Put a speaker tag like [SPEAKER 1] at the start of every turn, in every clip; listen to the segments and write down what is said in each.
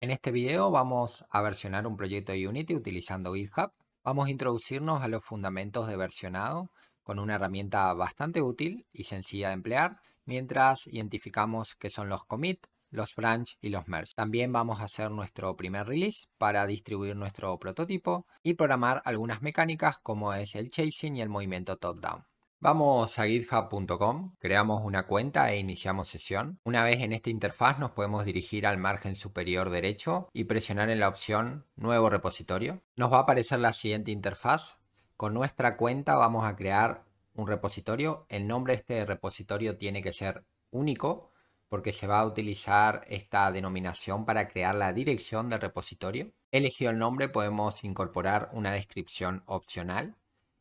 [SPEAKER 1] En este video vamos a versionar un proyecto de Unity utilizando GitHub. Vamos a introducirnos a los fundamentos de versionado con una herramienta bastante útil y sencilla de emplear, mientras identificamos qué son los commit, los branch y los merge. También vamos a hacer nuestro primer release para distribuir nuestro prototipo y programar algunas mecánicas como es el chasing y el movimiento top-down. Vamos a github.com, creamos una cuenta e iniciamos sesión. Una vez en esta interfaz nos podemos dirigir al margen superior derecho y presionar en la opción Nuevo repositorio. Nos va a aparecer la siguiente interfaz. Con nuestra cuenta vamos a crear un repositorio. El nombre de este repositorio tiene que ser único porque se va a utilizar esta denominación para crear la dirección del repositorio. Elegido el nombre podemos incorporar una descripción opcional.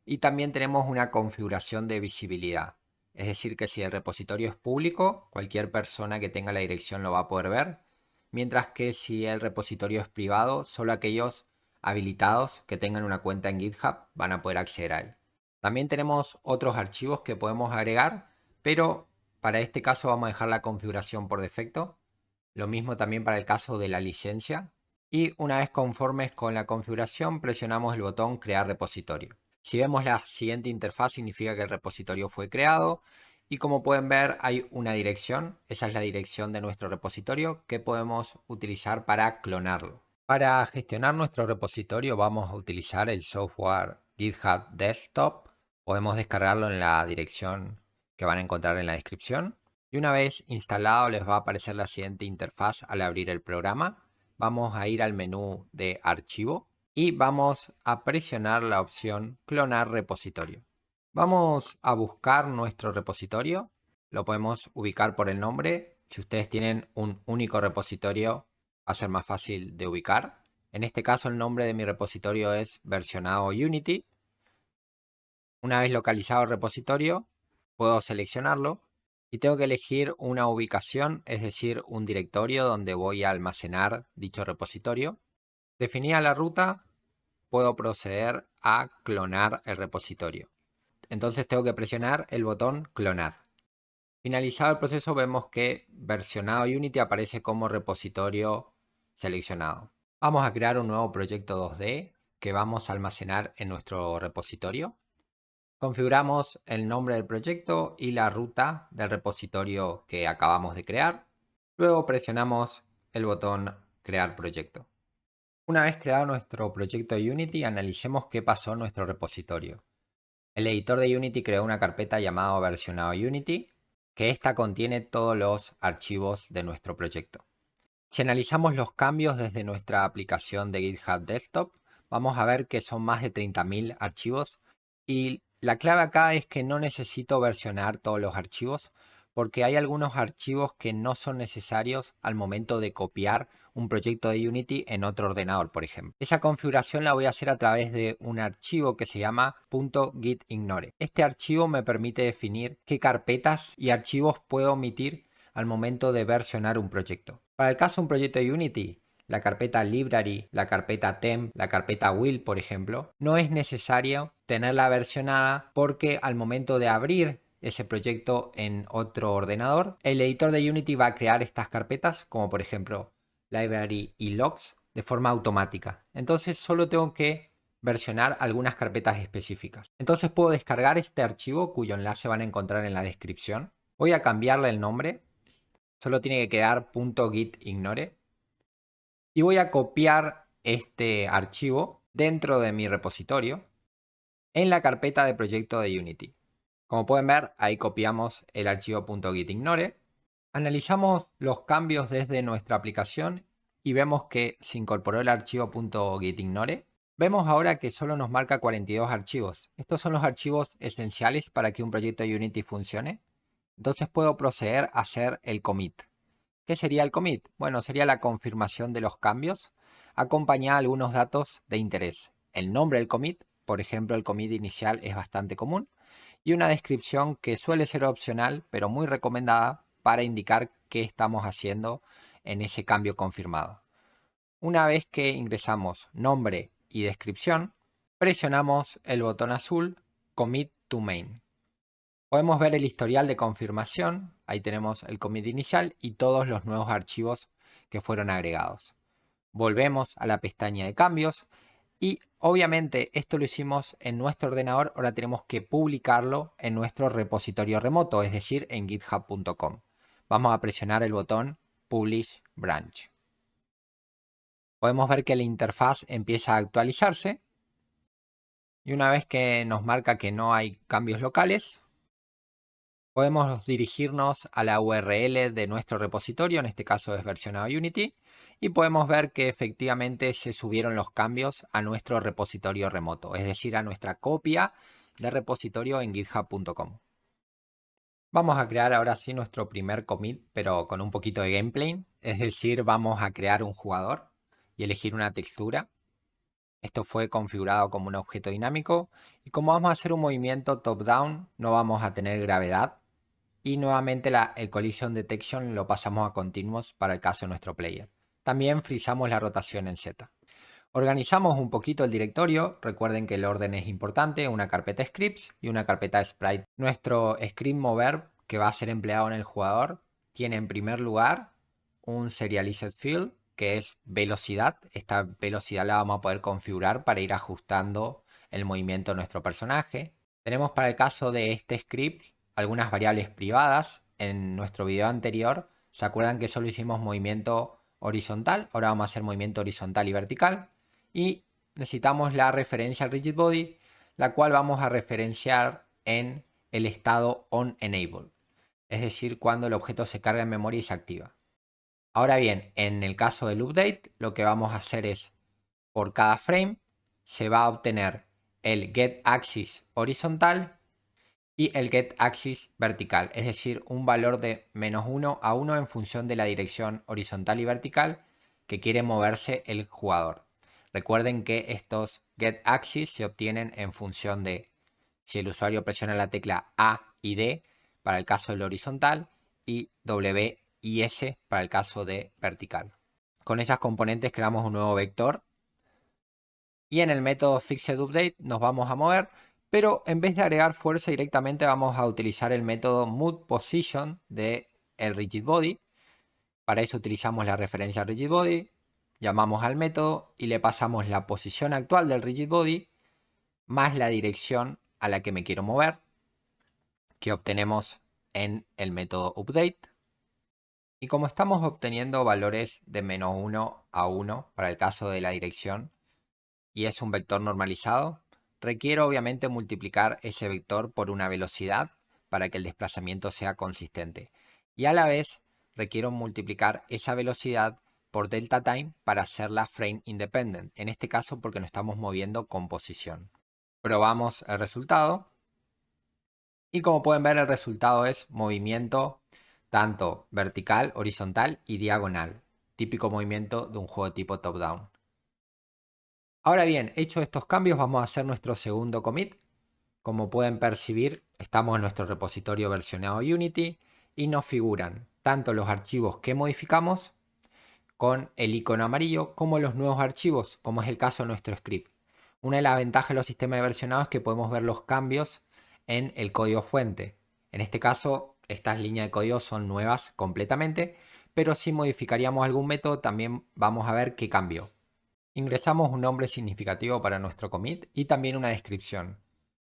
[SPEAKER 1] Y también tenemos una configuración de visibilidad. Es decir, que si el repositorio es público, cualquier persona que tenga la dirección lo va a poder ver. Mientras que si el repositorio es privado, solo aquellos habilitados que tengan una cuenta en GitHub van a poder acceder a él. También tenemos otros archivos que podemos agregar, pero para este caso vamos a dejar la configuración por defecto. Lo mismo también para el caso de la licencia. Y una vez conformes con la configuración, presionamos el botón Crear repositorio. Si vemos la siguiente interfaz, significa que el repositorio fue creado. Y como pueden ver, hay una dirección. Esa es la dirección de nuestro repositorio que podemos utilizar para clonarlo. Para gestionar nuestro repositorio vamos a utilizar el software GitHub Desktop. Podemos descargarlo en la dirección que van a encontrar en la descripción. Y una vez instalado les va a aparecer la siguiente interfaz al abrir el programa. Vamos a ir al menú de archivo y vamos a presionar la opción clonar repositorio. Vamos a buscar nuestro repositorio. Lo podemos ubicar por el nombre. Si ustedes tienen un único repositorio, va a ser más fácil de ubicar. En este caso el nombre de mi repositorio es versionado Unity. Una vez localizado el repositorio, puedo seleccionarlo y tengo que elegir una ubicación, es decir, un directorio donde voy a almacenar dicho repositorio. Definida la ruta, puedo proceder a clonar el repositorio. Entonces tengo que presionar el botón clonar. Finalizado el proceso, vemos que versionado Unity aparece como repositorio seleccionado. Vamos a crear un nuevo proyecto 2D que vamos a almacenar en nuestro repositorio. Configuramos el nombre del proyecto y la ruta del repositorio que acabamos de crear. Luego presionamos el botón Crear proyecto. Una vez creado nuestro proyecto de Unity, analicemos qué pasó en nuestro repositorio. El editor de Unity creó una carpeta llamada versionado Unity, que esta contiene todos los archivos de nuestro proyecto. Si analizamos los cambios desde nuestra aplicación de GitHub Desktop, vamos a ver que son más de 30.000 archivos y la clave acá es que no necesito versionar todos los archivos porque hay algunos archivos que no son necesarios al momento de copiar un proyecto de Unity en otro ordenador, por ejemplo. Esa configuración la voy a hacer a través de un archivo que se llama .gitignore. Este archivo me permite definir qué carpetas y archivos puedo omitir al momento de versionar un proyecto. Para el caso de un proyecto de Unity, la carpeta library, la carpeta temp, la carpeta will, por ejemplo, no es necesario tenerla versionada porque al momento de abrir ese proyecto en otro ordenador, el editor de Unity va a crear estas carpetas, como por ejemplo library y logs, de forma automática. Entonces solo tengo que versionar algunas carpetas específicas. Entonces puedo descargar este archivo cuyo enlace van a encontrar en la descripción. Voy a cambiarle el nombre. Solo tiene que quedar .gitignore. Y voy a copiar este archivo dentro de mi repositorio en la carpeta de proyecto de Unity. Como pueden ver, ahí copiamos el archivo .gitignore. Analizamos los cambios desde nuestra aplicación y vemos que se incorporó el archivo .gitignore. Vemos ahora que solo nos marca 42 archivos. Estos son los archivos esenciales para que un proyecto de Unity funcione. Entonces puedo proceder a hacer el commit. ¿Qué sería el commit? Bueno, sería la confirmación de los cambios acompañada de algunos datos de interés. El nombre del commit, por ejemplo, el commit inicial es bastante común, y una descripción que suele ser opcional, pero muy recomendada para indicar qué estamos haciendo en ese cambio confirmado. Una vez que ingresamos nombre y descripción, presionamos el botón azul Commit to Main. Podemos ver el historial de confirmación, ahí tenemos el commit inicial y todos los nuevos archivos que fueron agregados. volvemos a la pestaña de cambios y obviamente esto lo hicimos en nuestro ordenador, ahora tenemos que publicarlo en nuestro repositorio remoto, es decir, en github.com. Vamos a presionar el botón Publish Branch. Podemos ver que la interfaz empieza a actualizarse y una vez que nos marca que no hay cambios locales, podemos dirigirnos a la URL de nuestro repositorio, en este caso es versionado Unity, y podemos ver que efectivamente se subieron los cambios a nuestro repositorio remoto, es decir, a nuestra copia de repositorio en github.com. Vamos a crear ahora sí nuestro primer commit, pero con un poquito de gameplay, es decir, vamos a crear un jugador y elegir una textura. Esto fue configurado como un objeto dinámico y como vamos a hacer un movimiento top-down, no vamos a tener gravedad. Y nuevamente el Collision Detection lo pasamos a Continuous para el caso de nuestro player. También frizamos la rotación en Z. Organizamos un poquito el directorio. Recuerden que el orden es importante. Una carpeta scripts y una carpeta sprite. Nuestro script mover que va a ser empleado en el jugador tiene en primer lugar un serialized field que es velocidad. Esta velocidad la vamos a poder configurar para ir ajustando el movimiento de nuestro personaje. Tenemos para el caso de este script algunas variables privadas. En nuestro video anterior, ¿se acuerdan que solo hicimos movimiento horizontal? Ahora vamos a hacer movimiento horizontal y vertical. Y necesitamos la referencia al rigid body, la cual vamos a referenciar en el estado onEnable. Es decir, cuando el objeto se carga en memoria y se activa. Ahora bien, en el caso del update, lo que vamos a hacer es, por cada frame, se va a obtener el getAxis horizontal y el getAxis vertical, es decir, un valor de -1 a 1 en función de la dirección horizontal y vertical que quiere moverse el jugador. Recuerden que estos getAxis se obtienen en función de si el usuario presiona la tecla A y D para el caso del horizontal y W y S para el caso de vertical. Con esas componentes creamos un nuevo vector y en el método FixedUpdate nos vamos a mover, pero en vez de agregar fuerza directamente vamos a utilizar el método movePosition de el rigid body. Para eso utilizamos la referencia rigid body, llamamos al método y le pasamos la posición actual del rigid body más la dirección a la que me quiero mover, que obtenemos en el método update. Y como estamos obteniendo valores de -1 a 1 para el caso de la dirección y es un vector normalizado, requiero obviamente multiplicar ese vector por una velocidad para que el desplazamiento sea consistente. Y a la vez requiero multiplicar esa velocidad por delta time para hacerla frame independent. En este caso porque nos estamos moviendo con posición. Probamos el resultado. Y como pueden ver, el resultado es movimiento tanto vertical, horizontal y diagonal. Típico movimiento de un juego tipo top-down. Ahora bien, hecho estos cambios, vamos a hacer nuestro segundo commit. Como pueden percibir, estamos en nuestro repositorio versionado Unity y nos figuran tanto los archivos que modificamos con el icono amarillo como los nuevos archivos, como es el caso de nuestro script. Una de las ventajas de los sistemas versionados es que podemos ver los cambios en el código fuente. En este caso, estas líneas de código son nuevas completamente, pero si modificaríamos algún método también vamos a ver qué cambió. Ingresamos un nombre significativo para nuestro commit y también una descripción.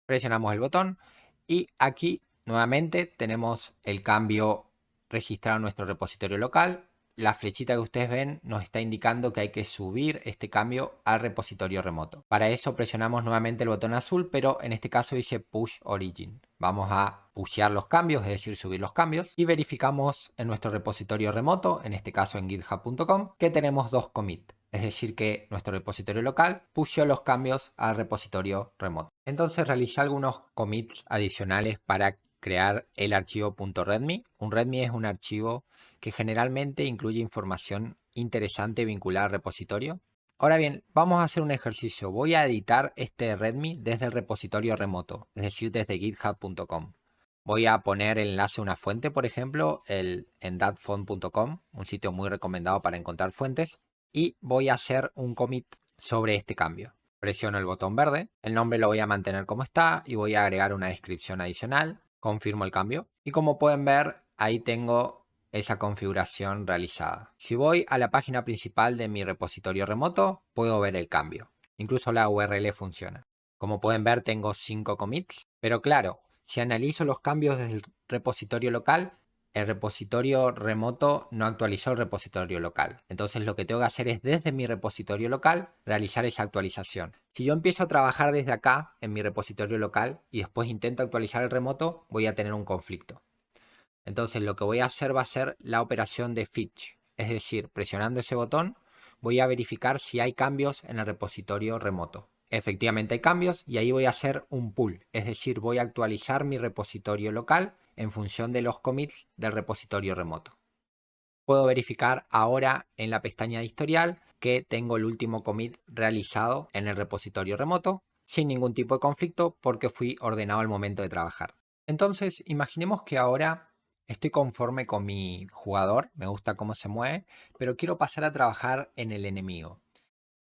[SPEAKER 1] Presionamos el botón y aquí nuevamente tenemos el cambio registrado en nuestro repositorio local. La flechita que ustedes ven nos está indicando que hay que subir este cambio al repositorio remoto. Para eso presionamos nuevamente el botón azul, pero en este caso dice Push Origin. Vamos a pushear los cambios, es decir, subir los cambios. Y verificamos en nuestro repositorio remoto, en este caso en github.com, que tenemos dos commits. Es decir, que nuestro repositorio local pusheó los cambios al repositorio remoto. Entonces realicé algunos commits adicionales para crear el archivo .readme. Un readme es un archivo que generalmente incluye información interesante vinculada al repositorio. Ahora bien, vamos a hacer un ejercicio. Voy a editar este readme desde el repositorio remoto, es decir, desde github.com. Voy a poner el enlace a una fuente, por ejemplo, en datfont.com, un sitio muy recomendado para encontrar fuentes, y voy a hacer un commit sobre este cambio. Presiono el botón verde, el nombre lo voy a mantener como está y voy a agregar una descripción adicional, confirmo el cambio y como pueden ver ahí tengo esa configuración realizada. Si voy a la página principal de mi repositorio remoto, puedo ver el cambio. Incluso la URL funciona. Como pueden ver, tengo 5 commits, pero claro, si analizo los cambios desde el repositorio local, el repositorio remoto no actualizó el repositorio local. Entonces lo que tengo que hacer es desde mi repositorio local realizar esa actualización. Si yo empiezo a trabajar desde acá en mi repositorio local y después intento actualizar el remoto, voy a tener un conflicto. Entonces lo que voy a hacer va a ser la operación de fetch. Es decir, presionando ese botón voy a verificar si hay cambios en el repositorio remoto. Efectivamente hay cambios y ahí voy a hacer un pull. Es decir, voy a actualizar mi repositorio local en función de los commits del repositorio remoto. Puedo verificar ahora en la pestaña de historial que tengo el último commit realizado en el repositorio remoto sin ningún tipo de conflicto porque fui ordenado al momento de trabajar. Entonces, imaginemos que ahora estoy conforme con mi jugador, me gusta cómo se mueve, pero quiero pasar a trabajar en el enemigo.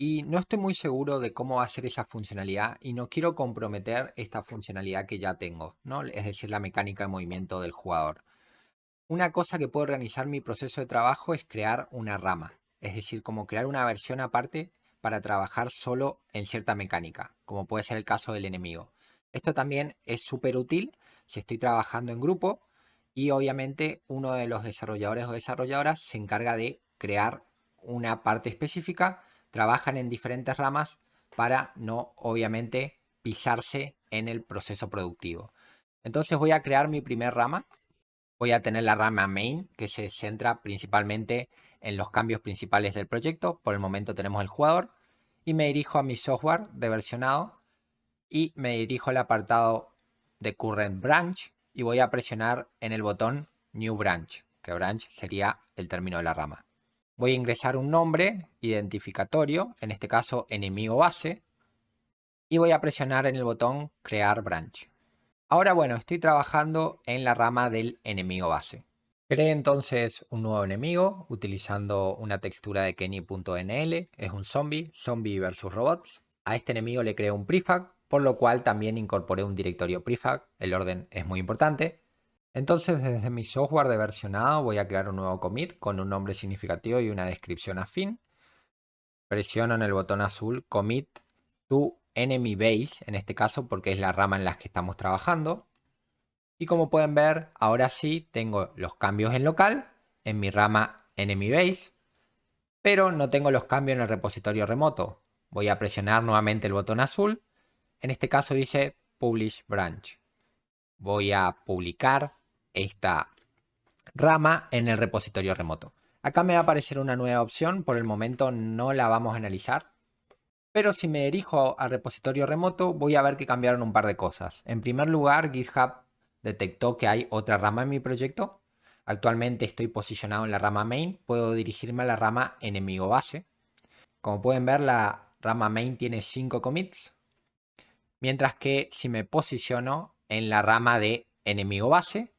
[SPEAKER 1] Y no estoy muy seguro de cómo hacer esa funcionalidad y no quiero comprometer esta funcionalidad que ya tengo, ¿no? Es decir, la mecánica de movimiento del jugador. Una cosa que puedo organizar mi proceso de trabajo es crear una rama, es decir, como crear una versión aparte para trabajar solo en cierta mecánica, como puede ser el caso del enemigo. Esto también es súper útil si estoy trabajando en grupo y obviamente uno de los desarrolladores o desarrolladoras se encarga de crear una parte específica, trabajan en diferentes ramas para no obviamente pisarse en el proceso productivo. Entonces voy a crear mi primer rama. Voy a tener la rama main que se centra principalmente en los cambios principales del proyecto. Por el momento tenemos el jugador y me dirijo a mi software de versionado y me dirijo al apartado de current branch y voy a presionar en el botón new branch, que branch sería el término de la rama. Voy a ingresar un nombre identificatorio, en este caso enemigo base, y voy a presionar en el botón crear branch. Ahora bueno, estoy trabajando en la rama del enemigo base. Creé entonces un nuevo enemigo utilizando una textura de Kenny.nl, es un zombie versus robots. A este enemigo le creé un prefab, por lo cual también incorporé un directorio prefab, el orden es muy importante. Entonces desde mi software de versionado voy a crear un nuevo commit con un nombre significativo y una descripción afín. Presiono en el botón azul commit to enemy base, en este caso porque es la rama en la que estamos trabajando. Y como pueden ver, ahora sí tengo los cambios en local, en mi rama enemy base, pero no tengo los cambios en el repositorio remoto. Voy a presionar nuevamente el botón azul. En este caso dice Publish Branch. Voy a publicar esta rama en el repositorio remoto. Acá me va a aparecer una nueva opción, por el momento no la vamos a analizar. Pero si me dirijo al repositorio remoto, voy a ver que cambiaron un par de cosas. En primer lugar, GitHub detectó que hay otra rama en mi proyecto. Actualmente estoy posicionado en la rama main. Puedo dirigirme a la rama enemigo base. Como pueden ver, la rama main tiene 5 commits. Mientras que si me posiciono en la rama de enemigo base,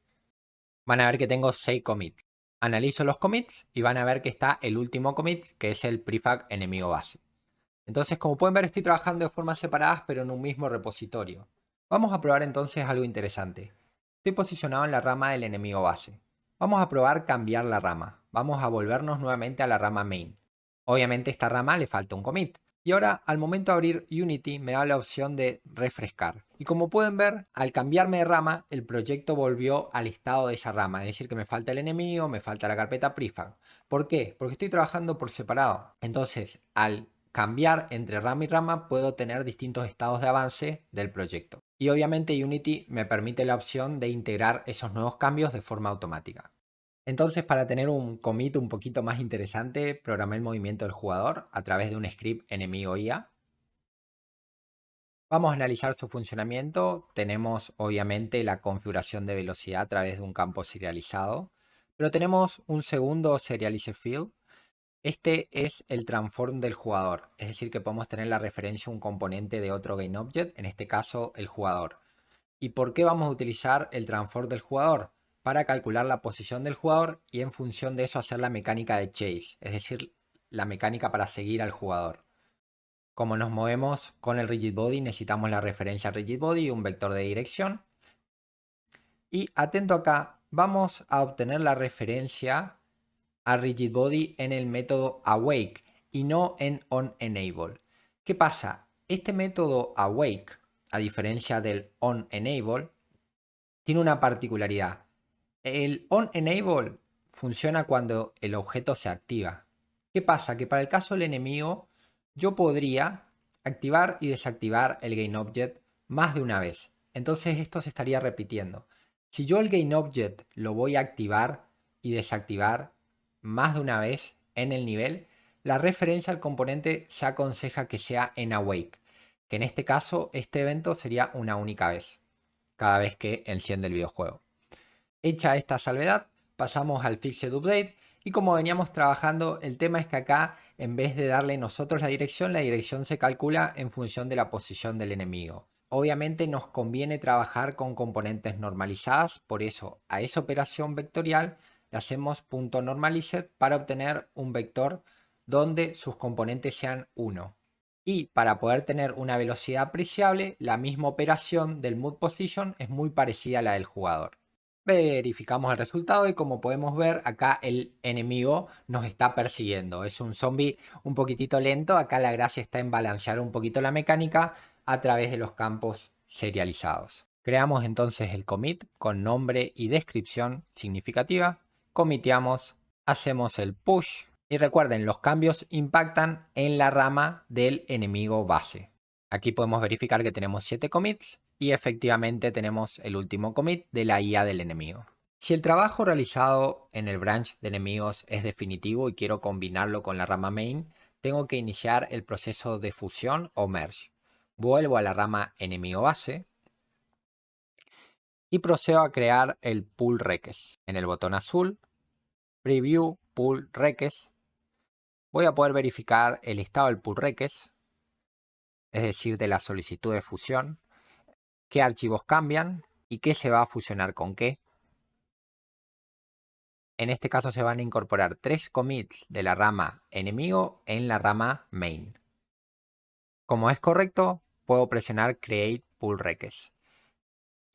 [SPEAKER 1] van a ver que tengo 6 commits. Analizo los commits y van a ver que está el último commit, que es el prefab enemigo base. Entonces, como pueden ver, estoy trabajando de formas separadas, pero en un mismo repositorio. Vamos a probar entonces algo interesante. Estoy posicionado en la rama del enemigo base. Vamos a probar cambiar la rama. Vamos a volvernos nuevamente a la rama main. Obviamente a esta rama le falta un commit. Y ahora, al momento de abrir Unity, me da la opción de refrescar. Y como pueden ver, al cambiarme de rama, el proyecto volvió al estado de esa rama. Es decir, que me falta el enemigo, me falta la carpeta prefab. ¿Por qué? Porque estoy trabajando por separado. Entonces, al cambiar entre rama y rama, puedo tener distintos estados de avance del proyecto. Y obviamente Unity me permite la opción de integrar esos nuevos cambios de forma automática. Entonces, para tener un commit un poquito más interesante, programé el movimiento del jugador a través de un script enemigo IA. Vamos a analizar su funcionamiento. Tenemos obviamente la configuración de velocidad a través de un campo serializado, pero tenemos un segundo serialize field. Este es el transform del jugador, es decir que podemos tener la referencia a un componente de otro GameObject, en este caso el jugador. ¿Y por qué vamos a utilizar el transform del jugador? Para calcular la posición del jugador y en función de eso hacer la mecánica de chase, es decir, la mecánica para seguir al jugador. Como nos movemos con el rigid body, necesitamos la referencia al rigid body y un vector de dirección. Y atento acá, vamos a obtener la referencia a rigid body en el método awake y no en onEnable. ¿Qué pasa? Este método awake, a diferencia del onEnable, tiene una particularidad. El onEnable funciona cuando el objeto se activa. ¿Qué pasa? Que para el caso del enemigo, yo podría activar y desactivar el GainObject más de una vez. Entonces esto se estaría repitiendo. Si yo el GainObject lo voy a activar y desactivar más de una vez en el nivel, la referencia al componente se aconseja que sea en awake, que en este caso este evento sería una única vez, cada vez que enciende el videojuego. Hecha esta salvedad, pasamos al Fixed Update y como veníamos trabajando, el tema es que acá en vez de darle nosotros la dirección se calcula en función de la posición del enemigo. Obviamente nos conviene trabajar con componentes normalizadas, por eso a esa operación vectorial le hacemos .normalized para obtener un vector donde sus componentes sean 1. Y para poder tener una velocidad apreciable, la misma operación del move position es muy parecida a la del jugador. Verificamos el resultado y como podemos ver acá el enemigo nos está persiguiendo. Es un zombie un poquitito lento. Acá la gracia está en balancear un poquito la mecánica a través de los campos serializados. Creamos entonces el commit con nombre y descripción significativa. Comiteamos, hacemos el push y recuerden, los cambios impactan en la rama del enemigo base. Aquí podemos verificar que tenemos 7 commits y efectivamente tenemos el último commit de la IA del enemigo. Si el trabajo realizado en el branch de enemigos es definitivo y quiero combinarlo con la rama main, tengo que iniciar el proceso de fusión o merge. Vuelvo a la rama enemigo base y procedo a crear el pool reques. En el botón azul, Preview Pool Reques, voy a poder verificar el estado del pool reques, es decir, de la solicitud de fusión, qué archivos cambian y qué se va a fusionar con qué. En este caso se van a incorporar 3 commits de la rama enemigo en la rama main. Como es correcto, puedo presionar Create Pull Reques.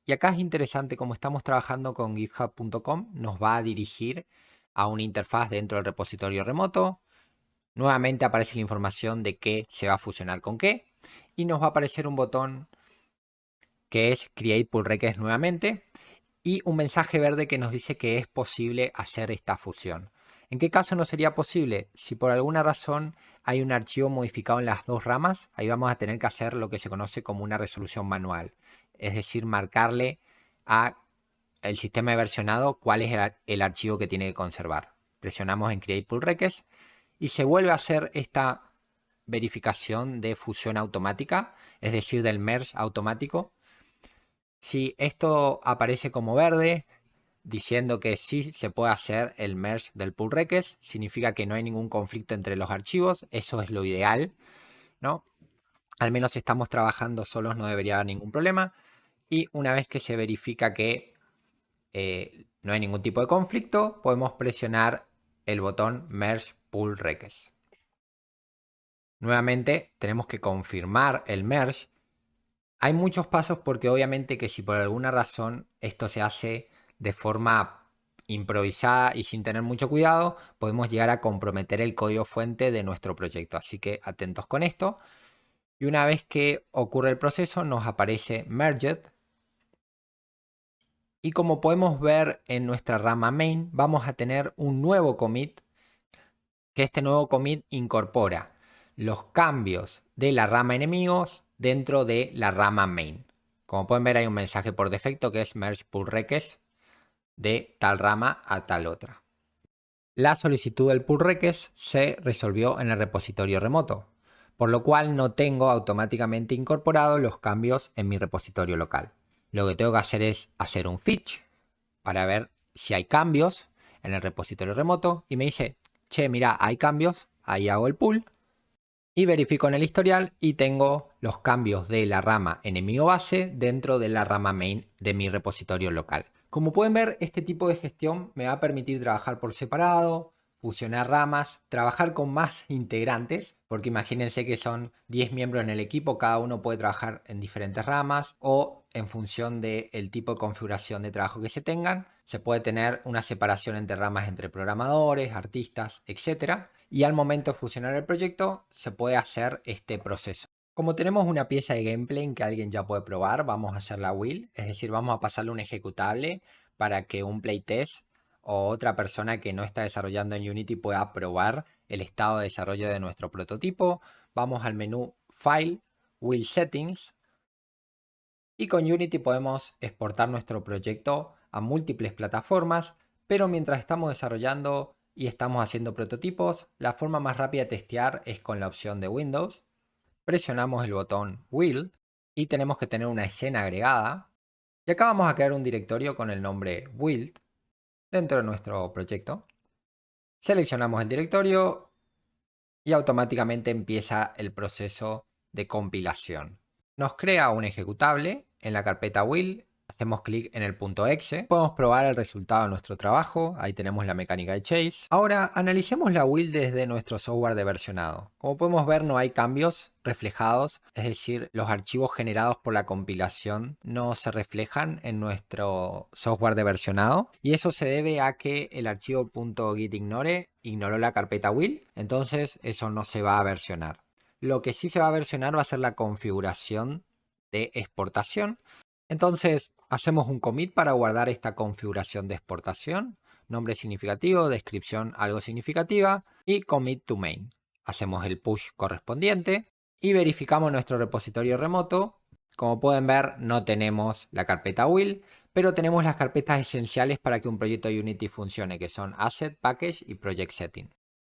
[SPEAKER 1] Y acá es interesante, como estamos trabajando con github.com, nos va a dirigir a una interfaz dentro del repositorio remoto. Nuevamente aparece la información de qué se va a fusionar con qué. Y nos va a aparecer un botón que es Create Pull Reques nuevamente. Y un mensaje verde que nos dice que es posible hacer esta fusión. ¿En qué caso no sería posible? Si por alguna razón hay un archivo modificado en las dos ramas, ahí vamos a tener que hacer lo que se conoce como una resolución manual. Es decir, marcarle a el sistema de versionado cuál es el archivo que tiene que conservar. Presionamos en Create Pull Reques y se vuelve a hacer esta verificación de fusión automática, es decir, del merge automático. Si esto aparece como verde, diciendo que sí se puede hacer el merge del pull reques, significa que no hay ningún conflicto entre los archivos, eso es lo ideal, ¿no? Al menos si estamos trabajando solos no debería haber ningún problema. Y una vez que se verifica que no hay ningún tipo de conflicto, podemos presionar el botón Merge Pull Reques. Nuevamente tenemos que confirmar el merge. Hay muchos pasos porque obviamente que si por alguna razón esto se hace de forma improvisada y sin tener mucho cuidado, podemos llegar a comprometer el código fuente de nuestro proyecto. Así que atentos con esto. Y una vez que ocurre el proceso, nos aparece Merged. Y como podemos ver en nuestra rama main, vamos a tener un nuevo commit, que este nuevo commit incorpora los cambios de la rama enemigos dentro de la rama main. Como pueden ver, hay un mensaje por defecto que es merge pull reques de tal rama a tal otra. La solicitud del pull reques se resolvió en el repositorio remoto, por lo cual no tengo automáticamente incorporados los cambios en mi repositorio local. Lo que tengo que hacer es hacer un fetch para ver si hay cambios en el repositorio remoto y me dice, che, mira, hay cambios, ahí hago el pull y verifico en el historial y tengo los cambios de la rama enemigo base dentro de la rama main de mi repositorio local. Como pueden ver, este tipo de gestión me va a permitir trabajar por separado, fusionar ramas, trabajar con más integrantes, porque imagínense que son 10 miembros en el equipo, cada uno puede trabajar en diferentes ramas o en función del tipo de configuración de trabajo que se tengan. Se puede tener una separación entre ramas entre programadores, artistas, etc. Y al momento de fusionar el proyecto se puede hacer este proceso. Como tenemos una pieza de gameplay que alguien ya puede probar, vamos a hacer la will, es decir, vamos a pasarle un ejecutable para que un playtest o otra persona que no está desarrollando en Unity pueda probar el estado de desarrollo de nuestro prototipo. Vamos al menú File, Will Settings, y con Unity podemos exportar nuestro proyecto a múltiples plataformas, pero mientras estamos desarrollando y estamos haciendo prototipos, la forma más rápida de testear es con la opción de Windows. Presionamos el botón Will y tenemos que tener una escena agregada. Y acá vamos a crear un directorio con el nombre Build dentro de nuestro proyecto. Seleccionamos el directorio y automáticamente empieza el proceso de compilación. Nos crea un ejecutable en la carpeta will, hacemos clic en el punto .exe, podemos probar el resultado de nuestro trabajo, ahí tenemos la mecánica de chase. Ahora analicemos la will desde nuestro software de versionado. Como podemos ver, no hay cambios reflejados, es decir, los archivos generados por la compilación no se reflejan en nuestro software de versionado, y eso se debe a que el archivo .gitignore ignoró la carpeta will, entonces eso no se va a versionar. Lo que sí se va a versionar va a ser la configuración de exportación. Entonces hacemos un commit para guardar esta configuración de exportación, nombre significativo, descripción algo significativa y commit to main. Hacemos el push correspondiente y verificamos nuestro repositorio remoto. Como pueden ver, no tenemos la carpeta will, pero tenemos las carpetas esenciales para que un proyecto de Unity funcione, que son Asset, Package y Project Setting.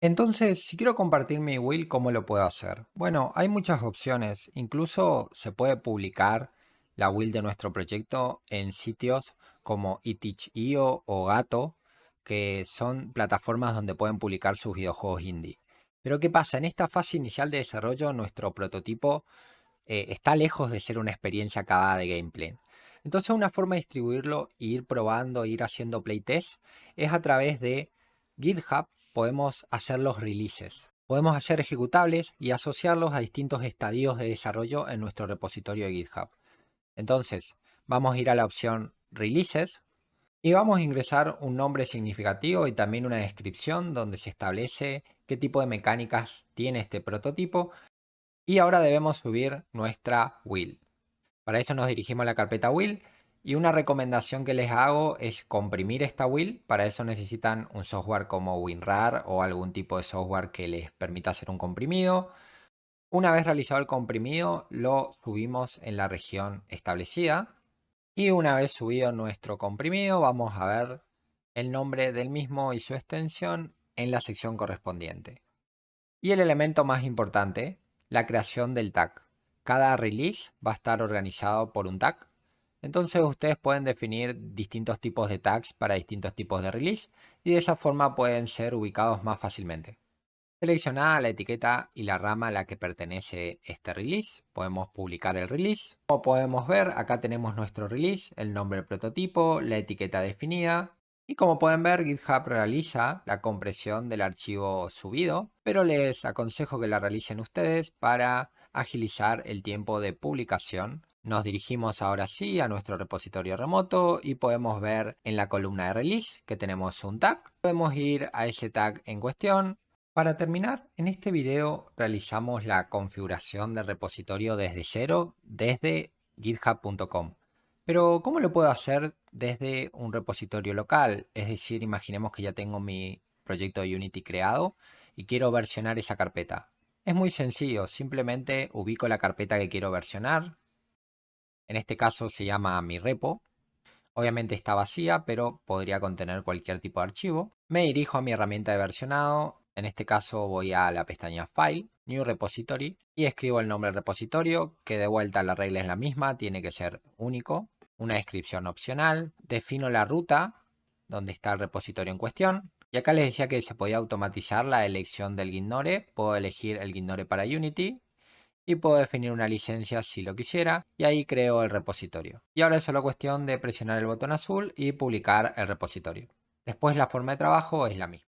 [SPEAKER 1] Entonces, si quiero compartir mi will, ¿cómo lo puedo hacer? Bueno, hay muchas opciones. Incluso se puede publicar la will de nuestro proyecto en sitios como eTeach.io o Gato, que son plataformas donde pueden publicar sus videojuegos indie. Pero ¿qué pasa? En esta fase inicial de desarrollo, nuestro prototipo está lejos de ser una experiencia acabada de gameplay. Entonces, una forma de distribuirlo e ir probando, ir haciendo playtests, es a través de GitHub. Podemos hacer los releases. Podemos hacer ejecutables y asociarlos a distintos estadios de desarrollo en nuestro repositorio de GitHub. Entonces, vamos a ir a la opción Releases y vamos a ingresar un nombre significativo y también una descripción donde se establece qué tipo de mecánicas tiene este prototipo. Y ahora debemos subir nuestra will. Para eso nos dirigimos a la carpeta will. Y una recomendación que les hago es comprimir esta will. Para eso necesitan un software como WinRAR o algún tipo de software que les permita hacer un comprimido. Una vez realizado el comprimido, lo subimos en la región establecida. Y una vez subido nuestro comprimido, vamos a ver el nombre del mismo y su extensión en la sección correspondiente. Y el elemento más importante, la creación del tag. Cada release va a estar organizado por un tag. Entonces ustedes pueden definir distintos tipos de tags para distintos tipos de release y de esa forma pueden ser ubicados más fácilmente. Seleccionada la etiqueta y la rama a la que pertenece este release, podemos publicar el release. Como podemos ver, acá tenemos nuestro release, el nombre del prototipo, la etiqueta definida. Y como pueden ver, GitHub realiza la compresión del archivo subido, pero les aconsejo que la realicen ustedes para agilizar el tiempo de publicación. Nos dirigimos ahora sí a nuestro repositorio remoto y podemos ver en la columna de release que tenemos un tag. Podemos ir a ese tag en cuestión. Para terminar, en este video realizamos la configuración del repositorio desde cero, desde github.com. Pero ¿cómo lo puedo hacer desde un repositorio local? Es decir, imaginemos que ya tengo mi proyecto de Unity creado y quiero versionar esa carpeta. Es muy sencillo, simplemente ubico la carpeta que quiero versionar. En este caso se llama mi repo. Obviamente está vacía, pero podría contener cualquier tipo de archivo. Me dirijo a mi herramienta de versionado. En este caso voy a la pestaña File, New Repository y escribo el nombre del repositorio, que de vuelta la regla es la misma, tiene que ser único. Una descripción opcional. Defino la ruta donde está el repositorio en cuestión. Y acá les decía que se podía automatizar la elección del Gitnore. Puedo elegir el Gitnore para Unity y puedo definir una licencia si lo quisiera y ahí creo el repositorio. Y ahora es solo cuestión de presionar el botón azul y publicar el repositorio. Después la forma de trabajo es la misma.